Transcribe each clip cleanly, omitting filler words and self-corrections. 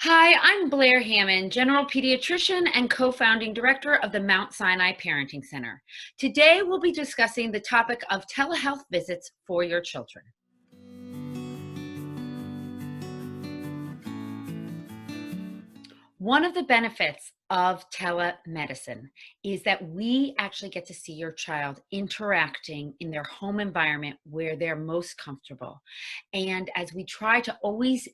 Hi, I'm Blair Hammond, General Pediatrician and co-founding director of the Mount Sinai Parenting Center. Today, we'll be discussing the topic of telehealth visits for your children. One of the benefits of telemedicine is that we actually get to see your child interacting in their home environment where they're most comfortable. And as we try to always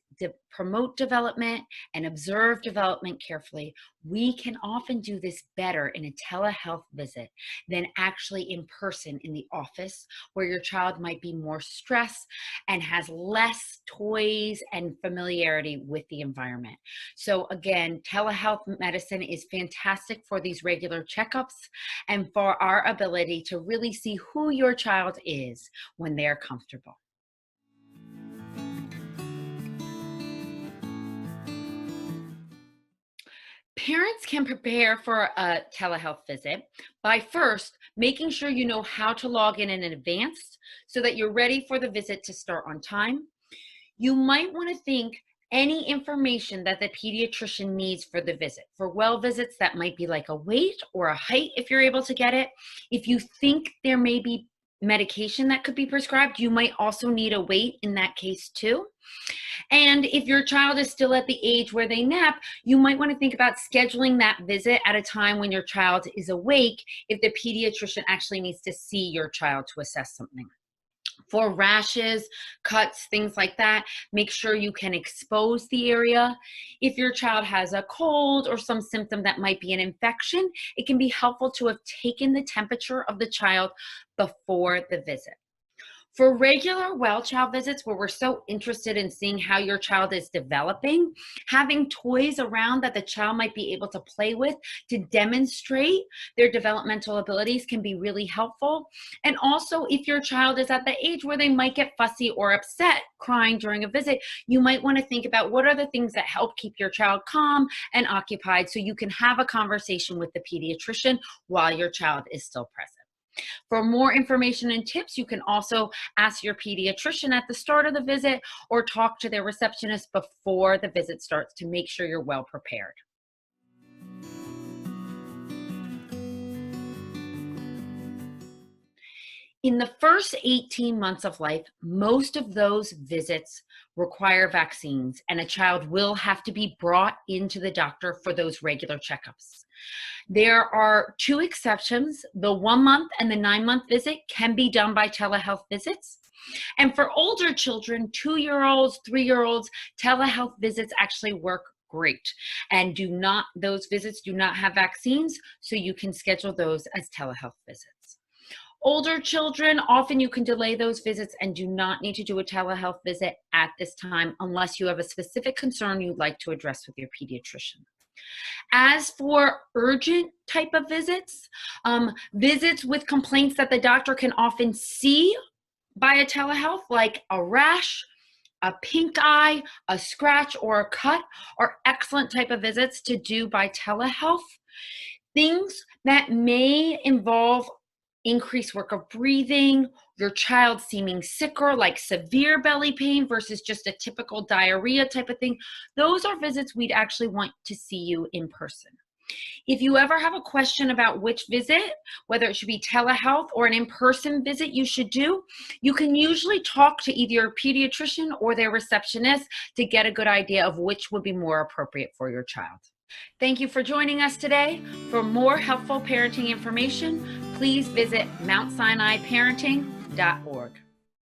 promote development and observe development carefully, we can often do this better in a telehealth visit than actually in person in the office, where your child might be more stressed and has less toys and familiarity with the environment. So again, telehealth medicine is fantastic for these regular checkups and for our ability to really see who your child is when they're comfortable. Parents can prepare for a telehealth visit by first making sure you know how to log in advance so that you're ready for the visit to start on time. You might want to think any information that the pediatrician needs for the visit. For well visits, that might be like a weight or a height if you're able to get it. If you think there may be medication that could be prescribed, you might also need a weight in that case too. And if your child is still at the age where they nap, you might want to think about scheduling that visit at a time when your child is awake if the pediatrician actually needs to see your child to assess something. For rashes, cuts, things like that, make sure you can expose the area. If your child has a cold or some symptom that might be an infection, it can be helpful to have taken the temperature of the child before the visit. For regular well child visits, where we're so interested in seeing how your child is developing, having toys around that the child might be able to play with to demonstrate their developmental abilities can be really helpful. And also, if your child is at the age where they might get fussy or upset, crying during a visit, you might want to think about what are the things that help keep your child calm and occupied so you can have a conversation with the pediatrician while your child is still present. For more information and tips, you can also ask your pediatrician at the start of the visit or talk to their receptionist before the visit starts to make sure you're well prepared. In the first 18 months of life, most of those visits require vaccines, and a child will have to be brought into the doctor for those regular checkups. There are two exceptions. The 1 month and the 9 month visit can be done by telehealth visits. And for older children, 2-year-olds, 3-year-olds, telehealth visits actually work great. And those visits do not have vaccines, so you can schedule those as telehealth visits. Older children, often you can delay those visits and do not need to do a telehealth visit at this time unless you have a specific concern you'd like to address with your pediatrician. As for urgent type of visits, visits with complaints that the doctor can often see by a telehealth, like a rash, a pink eye, a scratch, or a cut, are excellent type of visits to do by telehealth. Things that may involve increased work of breathing, your child seeming sicker, like severe belly pain versus just a typical diarrhea type of thing, those are visits we'd actually want to see you in person. If you ever have a question about which visit, whether it should be telehealth or an in-person visit you should do, you can usually talk to either your pediatrician or their receptionist to get a good idea of which would be more appropriate for your child. Thank you for joining us today. For more helpful parenting information, please visit mountsinaiparenting.org.